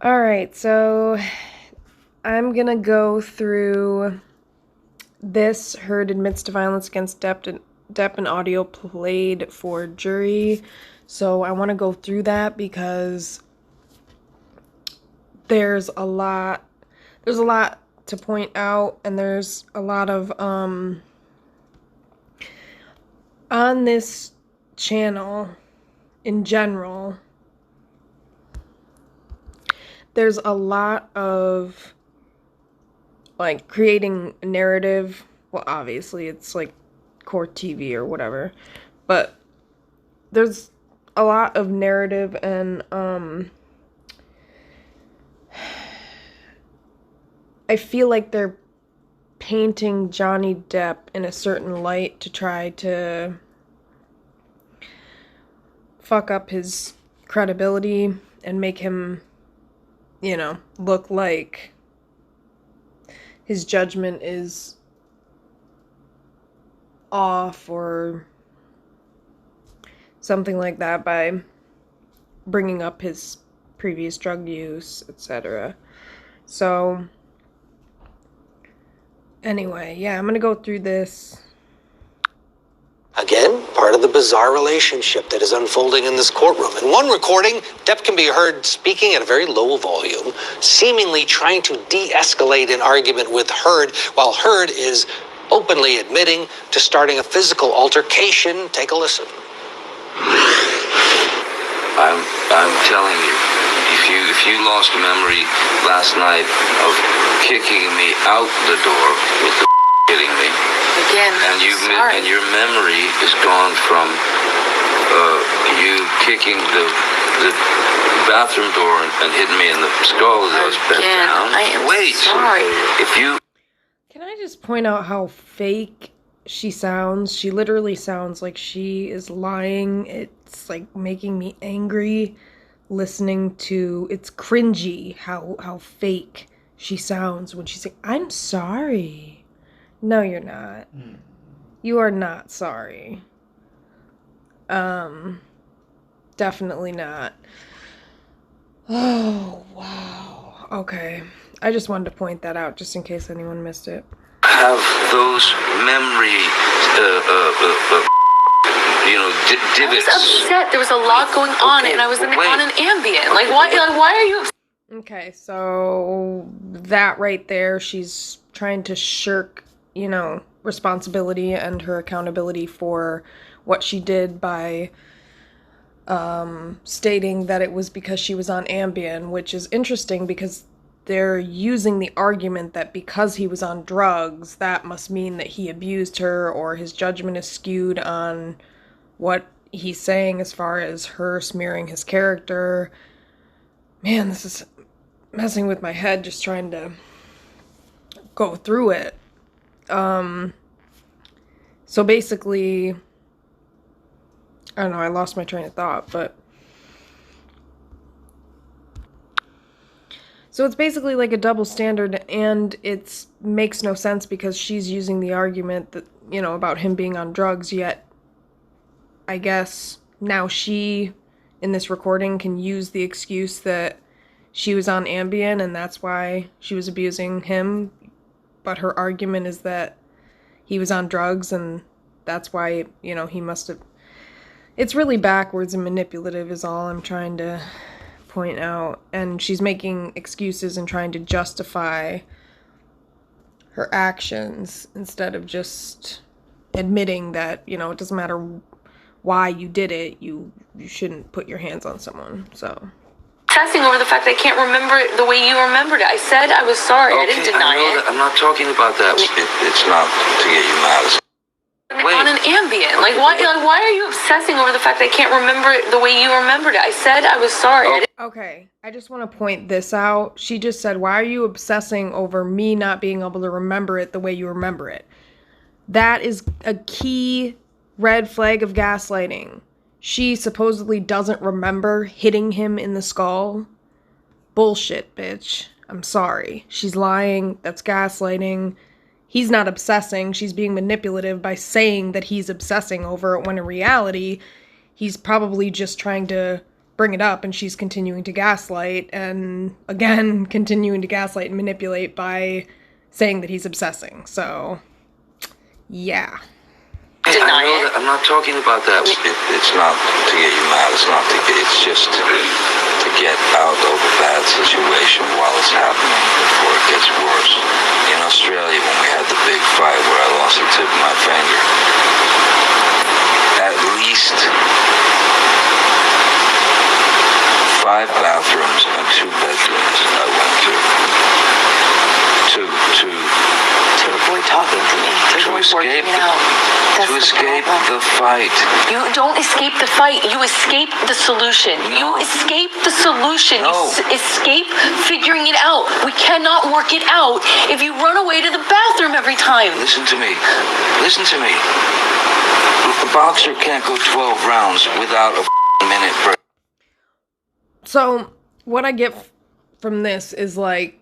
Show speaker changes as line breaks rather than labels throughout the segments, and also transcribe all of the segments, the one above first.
Alright, so I'm gonna go through this. Heard admits to violence against Depp and audio played for jury. So I want to go through that because there's a lot to point out, and there's a lot of on this channel in general, there's a lot of like creating a narrative. Well, obviously it's like court TV or whatever, but there's a lot of narrative, and I feel like they're painting Johnny Depp in a certain light to try to fuck up his credibility and make him, look like his judgment is off or something like that by bringing up his previous drug use, etc. So, anyway, yeah, I'm gonna go through this.
Again, part of the bizarre relationship that is unfolding in this courtroom. In one recording, Depp can be heard speaking at a very low volume, seemingly trying to de-escalate an argument with Heard, while Heard is openly admitting to starting a physical altercation. Take a listen.
I'm telling you, if you lost memory last night of kicking me out the door with the hitting me,
again,
and your memory is gone from you kicking the bathroom door and hitting me in the skull as I was bent down.
I am sorry.
Can I just point out how fake she sounds? She literally sounds like she is lying. It's like making me angry listening to. It's cringy how fake she sounds when she's like, "I'm sorry." No, you're not. You are not sorry. Definitely not. Oh, wow. Okay. I just wanted to point that out just in case anyone missed it.
Have those memory, divots.
I was upset. There was a lot going on, and I was on an Ambien. Why are you upset?
Okay, so that right there, she's trying to shirk, responsibility and her accountability for what she did by stating that it was because she was on Ambien, which is interesting because they're using the argument that because he was on drugs, that must mean that he abused her, or his judgment is skewed on what he's saying as far as her smearing his character. Man, this is messing with my head just trying to go through it. So basically, I don't know, I lost my train of thought, but so it's basically like a double standard, and it makes no sense because she's using the argument that, about him being on drugs, yet I guess now she, in this recording, can use the excuse that she was on Ambien and that's why she was abusing him, but her argument is that he was on drugs and that's why, he must have. It's really backwards and manipulative is all I'm trying to point out, and she's making excuses and trying to justify her actions instead of just admitting that, it doesn't matter why you did it, you shouldn't put your hands on someone. So
Obsessing over the fact that I can't remember it the way you remembered it. I said I was sorry. I didn't deny it.
I'm not talking about that. It's not to get you mad.
On an Ambien. Why are you obsessing over the fact that I can't remember it the way you remembered it? I said I was sorry.
Okay, I just want to point this out. She just said, why are you obsessing over me not being able to remember it the way you remember it? That is a key red flag of gaslighting. She supposedly doesn't remember hitting him in the skull. Bullshit, bitch. I'm sorry. She's lying. That's gaslighting. He's not obsessing. She's being manipulative by saying that he's obsessing over it, when in reality, he's probably just trying to bring it up, and she's continuing to gaslight, and again, continuing to gaslight and manipulate by saying that he's obsessing. So, yeah.
I know that, I'm not talking about that. It's not to get you mad. It's just to get out of a bad situation while it's happening before it gets worse. In Australia, when we had the big fight where I lost the tip of my finger, at least 5 bathrooms and 2 bedrooms I went
to avoid talking to me, to avoid working it out.
To escape the fight.
You don't escape the fight. You escape the solution.
No.
You escape the solution.
No.
You escape figuring it out. We cannot work it out if you run away to the bathroom every time.
Listen to me. Listen to me. A boxer can't go 12 rounds without a minute break.
So, what I get from this is like,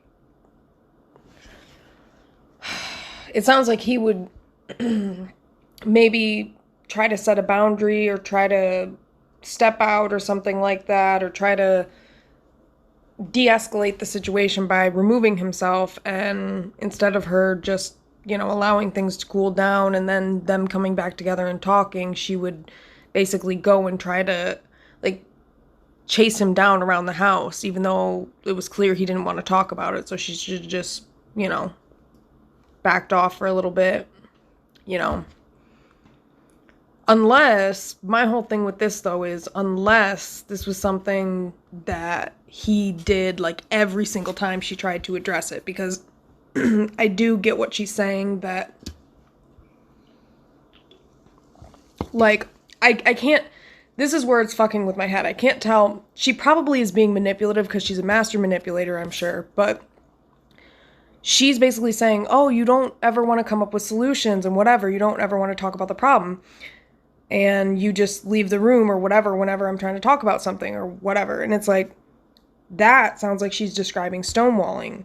it sounds like he would maybe try to set a boundary or try to step out or something like that, or try to de-escalate the situation by removing himself, and instead of her just, allowing things to cool down and then them coming back together and talking, she would basically go and try to, chase him down around the house, even though it was clear he didn't want to talk about it. So she should just, backed off for a little bit, Unless, my whole thing with this, though, is unless this was something that he did, every single time she tried to address it. Because I do get what she's saying, that, I can't, this is where it's fucking with my head. I can't tell, she probably is being manipulative because she's a master manipulator, I'm sure, but she's basically saying, oh, you don't ever want to come up with solutions and whatever, you don't ever want to talk about the problem, and you just leave the room or whatever whenever I'm trying to talk about something or whatever. And it's like, that sounds like she's describing stonewalling,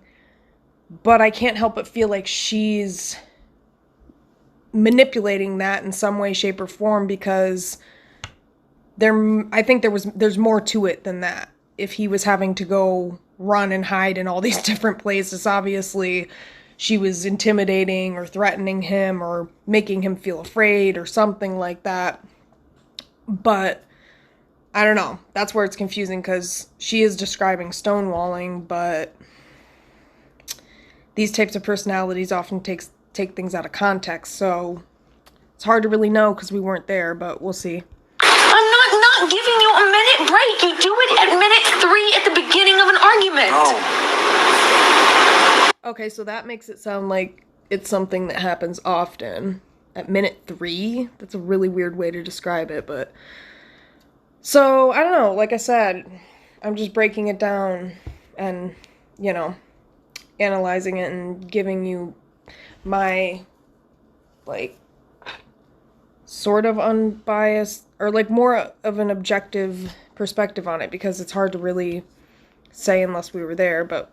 but I can't help but feel like she's manipulating that in some way, shape, or form, because I think there's more to it than that. If he was having to go run and hide in all these different places, obviously she was intimidating or threatening him or making him feel afraid or something like that. But I don't know. That's where it's confusing, because she is describing stonewalling, but these types of personalities often take things out of context, so it's hard to really know because we weren't there, but we'll see.
I'm not giving you a minute break. You do it at minute 3 at the beginning of an argument.
No.
Okay, so that makes it sound like it's something that happens often. At minute 3? That's a really weird way to describe it, but... So, I don't know, like I said, I'm just breaking it down and, analyzing it and giving you my, sort of unbiased, or more of an objective perspective on it, because it's hard to really say unless we were there, but...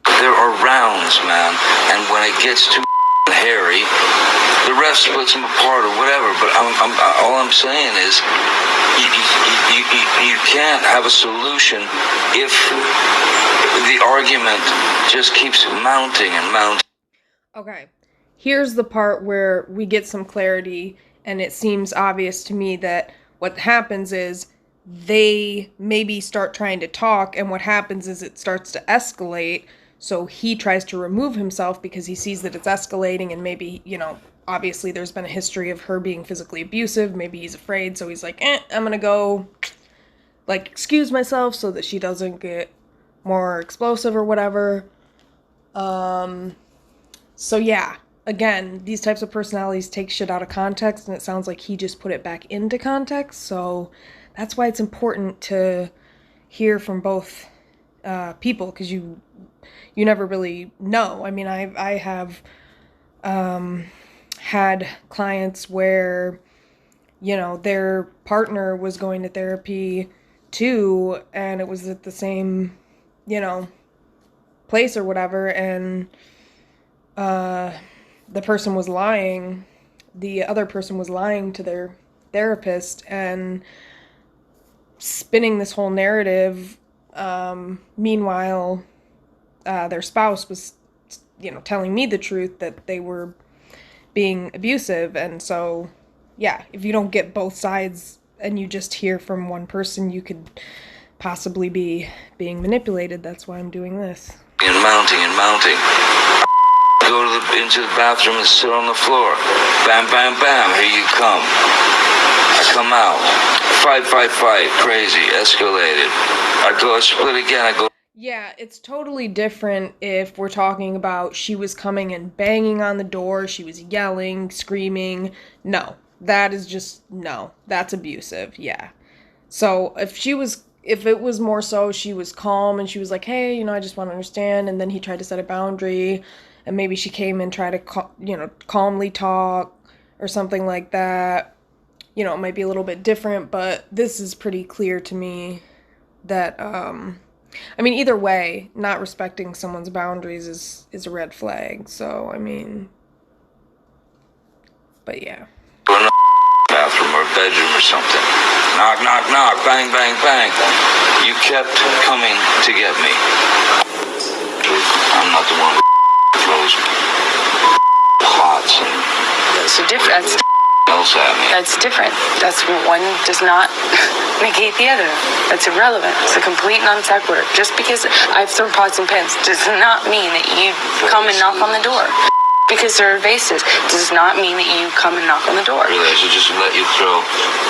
There are rounds, man, and when it gets too hairy, the ref splits them apart or whatever, but all I'm saying is, you can't have a solution if the argument just keeps mounting and mounting.
Okay, here's the part where we get some clarity, and it seems obvious to me that what happens is they maybe start trying to talk, and what happens is it starts to escalate, so he tries to remove himself because he sees that it's escalating, and maybe, obviously there's been a history of her being physically abusive, maybe he's afraid, so he's like, I'm gonna go, excuse myself so that she doesn't get more explosive or whatever. So yeah, again, these types of personalities take shit out of context, and it sounds like he just put it back into context, so that's why it's important to hear from both people, because you never really know. I mean, I have had clients where, their partner was going to therapy too, and it was at the same, place or whatever, and the person was lying, the other person was lying to their therapist, and spinning this whole narrative. Meanwhile, their spouse was, telling me the truth that they were being abusive. And so, yeah, if you don't get both sides and you just hear from one person, you could possibly be being manipulated. That's why I'm doing this.
And mounting. Go into the bathroom and sit on the floor. Bam, bam, bam, here you come. I come out. Fight, crazy, escalated. I go, split again, I go.
Yeah, it's totally different if we're talking about she was coming and banging on the door, she was yelling, screaming. No, that's abusive, yeah. So if it was more so she was calm and she was like, hey, I just want to understand, and then he tried to set a boundary, and maybe she came and tried to, calmly talk or something like that, it might be a little bit different, but this is pretty clear to me that, either way, not respecting someone's boundaries is a red flag, so, but yeah.
Go in the bathroom or bedroom or something. Knock, bang, bang, bang. You kept coming to get me. I'm not the one who throws pots and
That's
else at me.
That's different. That's one does not negate the other. That's irrelevant. It's a complete non sequitur. Just because I've thrown pots and pans does not mean that you come and knock on the door. Because they're vases does not mean that you come and knock on the door.
Really, I should just let you throw.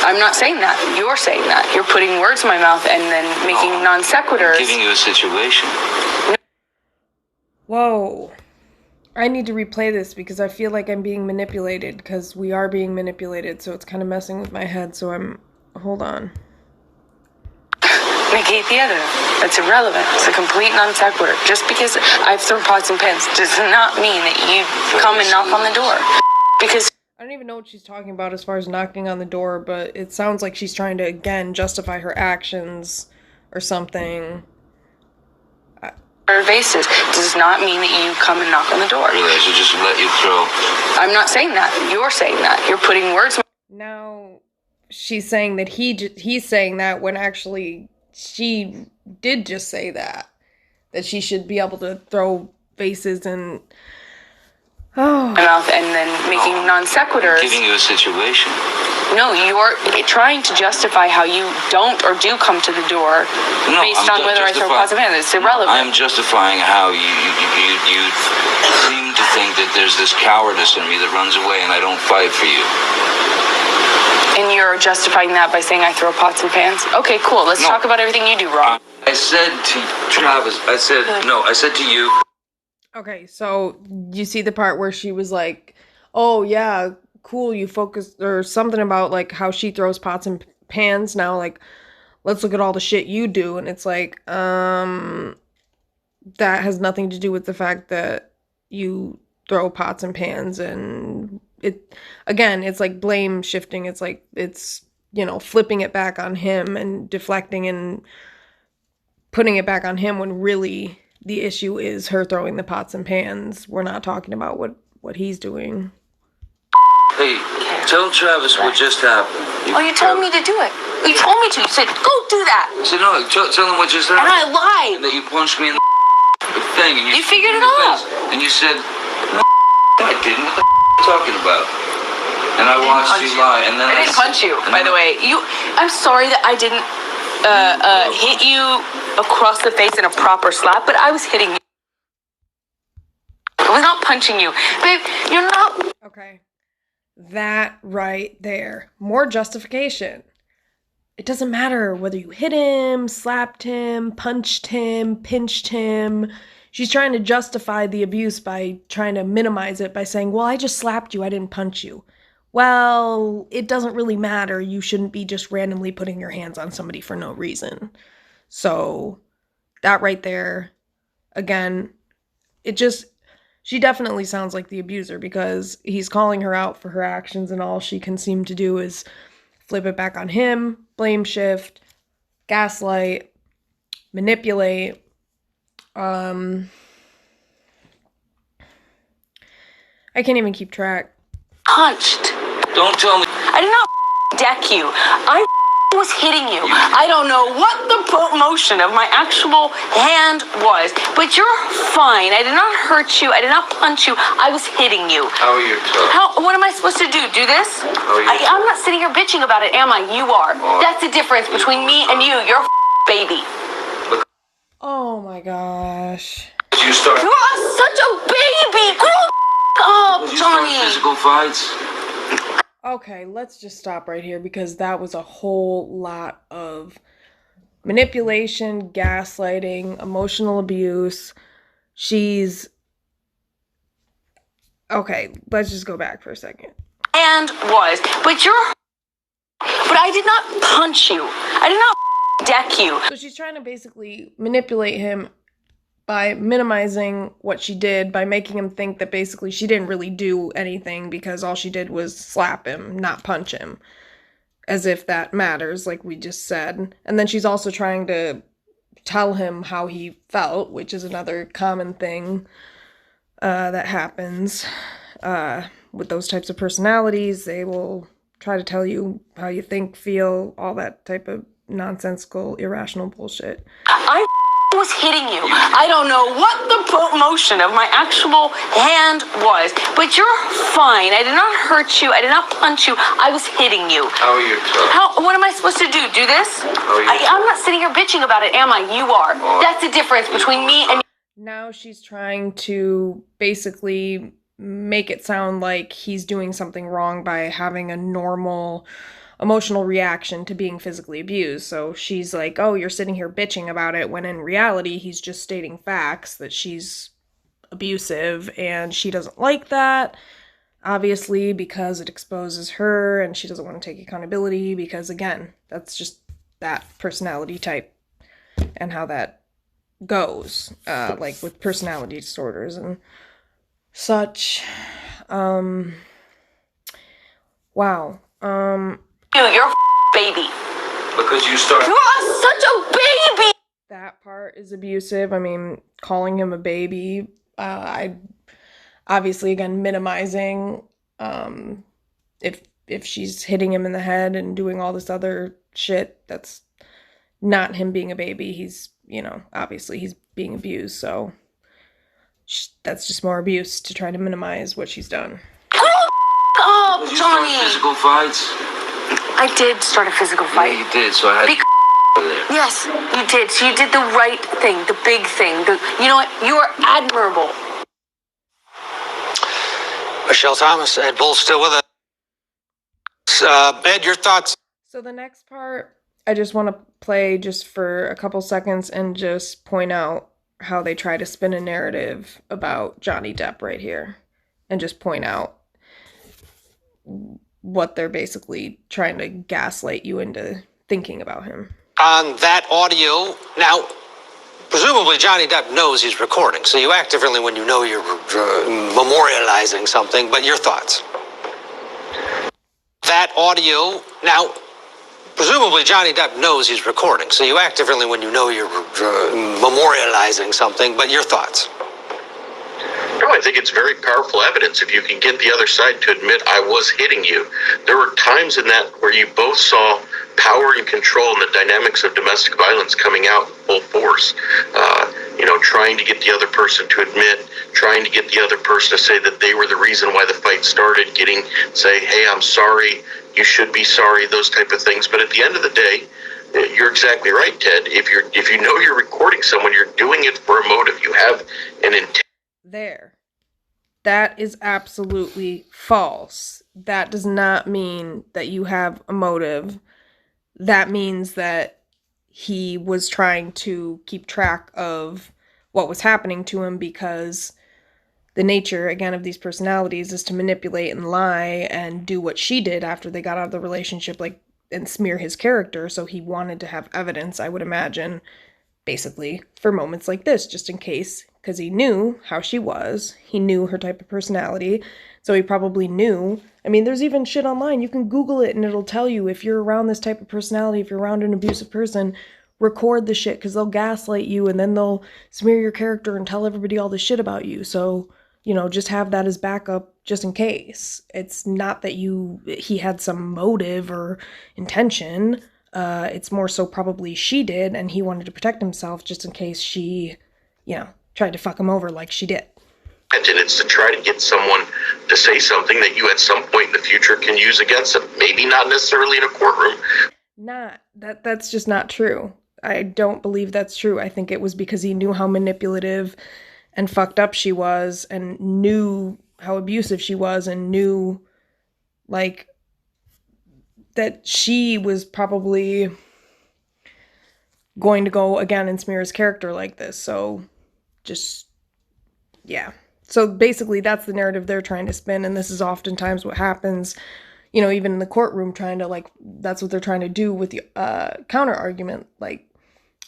I'm not saying that. You're saying that. You're putting words in my mouth and then making non sequiturs.
Giving you a situation.
Whoa. I need to replay this because I feel like I'm being manipulated, because we are being manipulated, so it's kind of messing with my head, so hold on.
Negate the other. That's irrelevant. It's a complete non sequitur. Just because I've thrown pots and pans does not mean that you come and knock on the door. Because
I don't even know what she's talking about as far as knocking on the door, but it sounds like she's trying to, again, justify her actions or something.
vases does not mean that you come and knock on the door.
Really, I should just let you throw.
I'm not saying that. You're saying that. You're putting words.
Now, she's saying that he's saying that when actually she did just say that she should be able to throw vases and
mouth and then making non sequiturs.
Giving you a situation.
No, you're trying to justify how you don't or do come to the door based on whether I throw pots of pans. It's irrelevant.
I'm justifying how you seem to think that there's this cowardice in me that runs away and I don't fight for you.
And you're justifying that by saying I throw pots and pans? Okay, cool. Let's talk about everything you do wrong.
I said to Travis, I said to you.
Okay, so you see the part where she was like, oh yeah, cool, you focused, or something about like how she throws pots and pans. Now, like, let's look at all the shit you do. And it's like, that has nothing to do with the fact that you throw pots and pans. And it's like blame shifting. It's like, flipping it back on him and deflecting and putting it back on him when really the issue is her throwing the pots and pans. We're not talking about what he's doing.
Hey, tell Travis what just happened.
You told me to do it. You told me to. You said, go do that.
I said, no, tell him what just happened.
And I lied.
And that you punched me in the thing. And
you figured it out.
And you said, no, I didn't. What the are you talking about? And I watched you lie. And then
I didn't punch you, by the way. I'm sorry that I didn't hit you across the face in a proper slap, but I was hitting you. I was not punching you. Babe, you're not.
Okay. That right there. More justification. It doesn't matter whether you hit him, slapped him, punched him, pinched him. She's trying to justify the abuse by trying to minimize it by saying, well, I just slapped you, I didn't punch you. Well, it doesn't really matter. You shouldn't be just randomly putting your hands on somebody for no reason. So that right there, again, she definitely sounds like the abuser because he's calling her out for her actions and all she can seem to do is flip it back on him, blame shift, gaslight, manipulate. I can't even keep track.
Punched.
Don't tell me.
I did not deck you. I was hitting you. I don't know what the motion of my actual hand was, but you're fine. I did not hurt you. I did not punch you. I was hitting you.
How are you tough?
What am I supposed to do? Do this? I'm not sitting here bitching about it, am I? You are. That's the difference between me and you. You're a baby.
Oh my gosh.
You are such a baby. Grow up, Johnny.
Physical fights.
Okay, let's just stop right here because that was a whole lot of manipulation, gaslighting, emotional abuse. Okay, let's just go back for a second.
And but I did not punch you. I did not deck you.
So she's trying to basically manipulate him by minimizing what she did, by making him think that basically she didn't really do anything because all she did was slap him, not punch him. As if that matters, like we just said. And then she's also trying to tell him how he felt, which is another common thing that happens with those types of personalities. They will try to tell you how you think, feel, all that type of nonsensical, irrational bullshit.
I was hitting you. I don't know what the motion of my actual hand was, but you're fine. I did not hurt you. I did not punch you. I was hitting you.
How are you tough?
What am I supposed to do? Do this? I'm not sitting here bitching about it, am I? You are. That's the difference between me and you.
Now she's trying to basically make it sound like he's doing something wrong by having a normal emotional reaction to being physically abused. So she's like, oh, you're sitting here bitching about it, when in reality he's just stating facts that she's abusive, and she doesn't like that, obviously, because it exposes her and she doesn't want to take accountability because, again, that's just that personality type and how that goes, like with personality disorders and such. Wow.
You're a baby.
Because you started.
You are such a baby.
That part is abusive. I mean, calling him a baby. I obviously, again, minimizing. If she's hitting him in the head and doing all this other shit, that's not him being a baby. He's, obviously he's being abused. So that's just more abuse to try to minimize what she's done.
Oh, Johnny.
Physical fights.
I did start a physical fight.
Yeah, you did, so I had to there.
Yes, you did. So you did the right thing, the big thing. You know what? You are admirable.
Michelle Thomas, Ed Bull still with us. Ed, your thoughts?
So the next part, I just want to play just for a couple seconds and just point out how they try to spin a narrative about Johnny Depp right here. And just point out what they're basically trying to gaslight you into thinking about him.
On that audio, now, presumably Johnny Depp knows he's recording, so you act differently when you know you're memorializing something, but your thoughts? That audio, now, presumably Johnny Depp knows he's recording, so you act differently when you know you're memorializing something, but your thoughts?
No, I think it's very powerful evidence if you can get the other side to admit I was hitting you. There were times in that where you both saw power and control and the dynamics of domestic violence coming out full force. Trying to get the other person to admit, trying to get the other person to say that they were the reason why the fight started, say, hey, I'm sorry, you should be sorry, those type of things. But at the end of the day, you're exactly right, Ted. If you know you're recording someone, you're doing it for a motive. You have an intent.
There. That is absolutely false. That does not mean that you have a motive. That means that he was trying to keep track of what was happening to him, because the nature, again, of these personalities is to manipulate and lie and do what she did after they got out of the relationship, and smear his character. So he wanted to have evidence, I would imagine, basically, for moments like this, just in case, because he knew how she was. He knew her type of personality. So he probably knew. I mean, there's even shit online. You can Google it and it'll tell you if you're around this type of personality, if you're around an abusive person, record the shit, because they'll gaslight you and then they'll smear your character and tell everybody all this shit about you. So, just have that as backup just in case. It's not that he had some motive or intention. It's more so probably she did, and he wanted to protect himself just in case she, tried to fuck him over like she did.
And it's to try to get someone to say something that you at some point in the future can use against them. Maybe not necessarily in a courtroom.
That's just not true. I don't believe that's true. I think it was because he knew how manipulative and fucked up she was, and knew how abusive she was, and knew, like, that she was probably going to go again and smear his character like this. So, So basically, that's the narrative they're trying to spin, and this is oftentimes what happens, even in the courtroom, that's what they're trying to do with the counter argument. Like,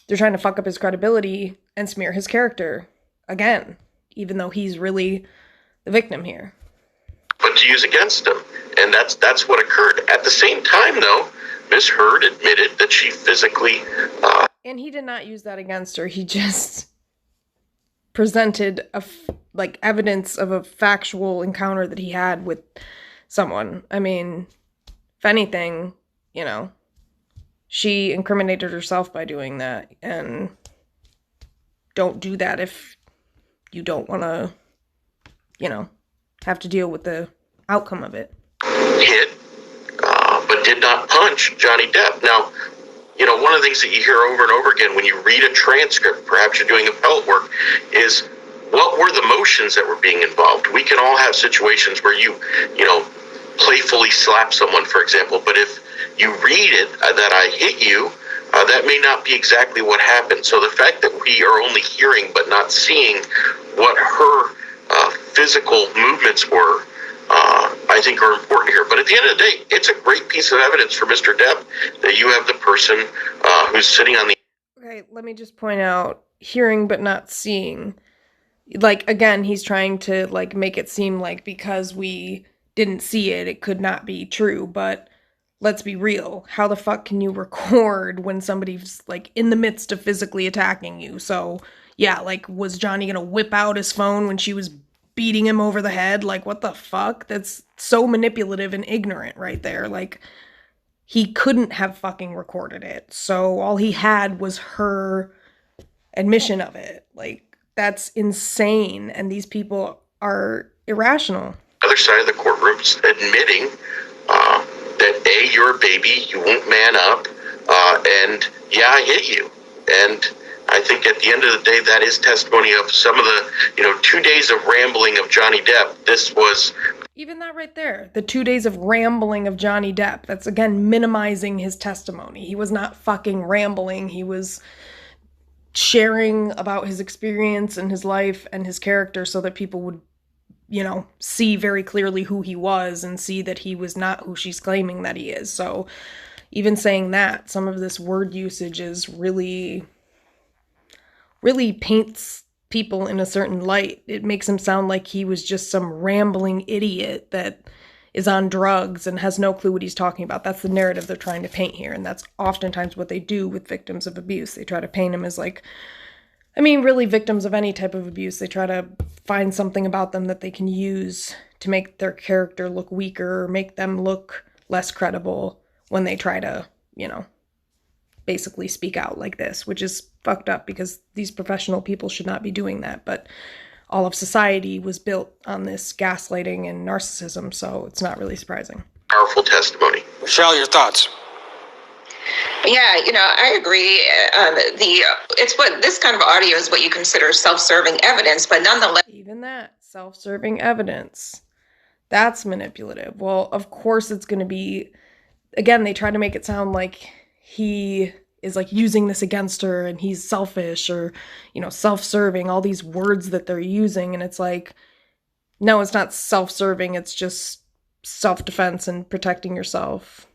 they're trying to fuck up his credibility and smear his character again, even though he's really the victim here.
But to use against him, and that's what occurred. At the same time, though, Miss Heard admitted that she physically...
And he did not use that against her. He just presented evidence of a factual encounter that he had with someone. I mean, if anything, she incriminated herself by doing that, and don't do that if you don't want to, have to deal with the outcome of it.
Hit, but did not punch Johnny Depp. Now, one of the things that you hear over and over again when you read a transcript, perhaps you're doing appellate work, is what were the motions that were being involved? We can all have situations where you playfully slap someone, for example, but if you read it that I hit you, that may not be exactly what happened. So the fact that we are only hearing but not seeing what her physical movements were, I think are important here. But at the end of the day, it's a great piece of evidence for Mr. Depp that you have the person who's sitting on the...
Okay, let me just point out, hearing but not seeing. Again, he's trying to, make it seem like because we didn't see it, it could not be true. But let's be real. How the fuck can you record when somebody's, in the midst of physically attacking you? So, yeah, was Johnny gonna whip out his phone when she was beating him over the head? What the fuck? That's so manipulative and ignorant right there. He couldn't have fucking recorded it. So all he had was her admission of it. That's insane. And these people are irrational.
Other side of the courtroom's admitting that A, you're a baby, you won't man up, and yeah, I hit you. And I think at the end of the day, that is testimony of some of the, 2 days of rambling of Johnny Depp. This was...
Even that right there, the 2 days of rambling of Johnny Depp, that's, again, minimizing his testimony. He was not fucking rambling. He was sharing about his experience and his life and his character so that people would, see very clearly who he was and see that he was not who she's claiming that he is. So even saying that, some of this word usage is really paints people in a certain light. It makes him sound like he was just some rambling idiot that is on drugs and has no clue what he's talking about. That's the narrative they're trying to paint here, and that's oftentimes what they do with victims of abuse. They try to paint him as really victims of any type of abuse. They try to find something about them that they can use to make their character look weaker or make them look less credible when they try to, basically speak out like this, which is fucked up because these professional people should not be doing that. But all of society was built on this gaslighting and narcissism, so it's not really surprising.
Powerful testimony.
Michelle, your thoughts?
Yeah, I agree. This kind of audio is what you consider self-serving evidence, but nonetheless...
Even that, self-serving evidence, that's manipulative. Well, of course it's going to be... Again, they try to make it sound like he is using this against her and he's selfish or, self-serving, all these words that they're using. And it's no, it's not self-serving. It's just self-defense and protecting yourself.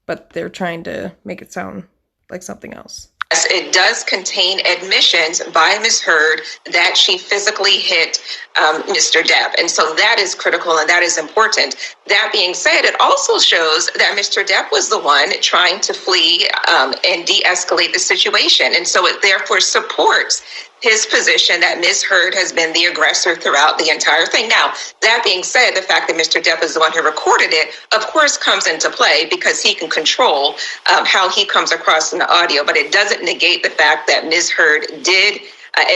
But they're trying to make it sound like something else.
Yes, it does contain admissions by Ms. Heard that she physically hit Mr. Depp. And so that is critical and that is important. That being said, it also shows that Mr. Depp was the one trying to flee and de-escalate the situation. And so it therefore supports his position that Ms. Heard has been the aggressor throughout the entire thing. Now, that being said, the fact that Mr. Depp is the one who recorded it, of course, comes into play because he can control how he comes across in the audio, but it doesn't negate the fact that Ms. Heard did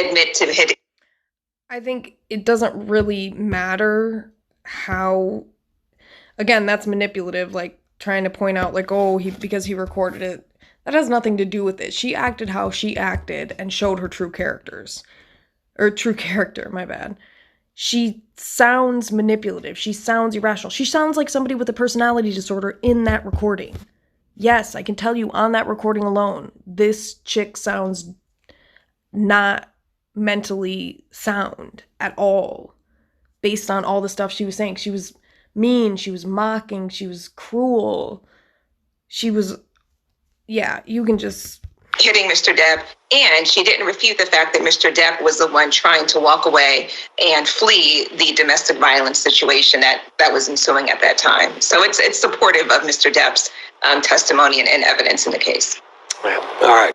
admit to hitting.
I think it doesn't really matter how, again, that's manipulative, like trying to point out like, oh, because he recorded it. That has nothing to do with it. She acted how she acted and showed her true character, my bad. She sounds manipulative. She sounds irrational. She sounds like somebody with a personality disorder in that recording. Yes, I can tell you on that recording alone, this chick sounds not mentally sound at all based on all the stuff she was saying. She was mean, she was mocking, she was cruel. She was, yeah, you can just...
hitting Mr. Depp, and she didn't refute the fact that Mr. Depp was the one trying to walk away and flee the domestic violence situation that was ensuing at that time. So it's supportive of Mr. Depp's testimony and evidence in the case.
Well, all right.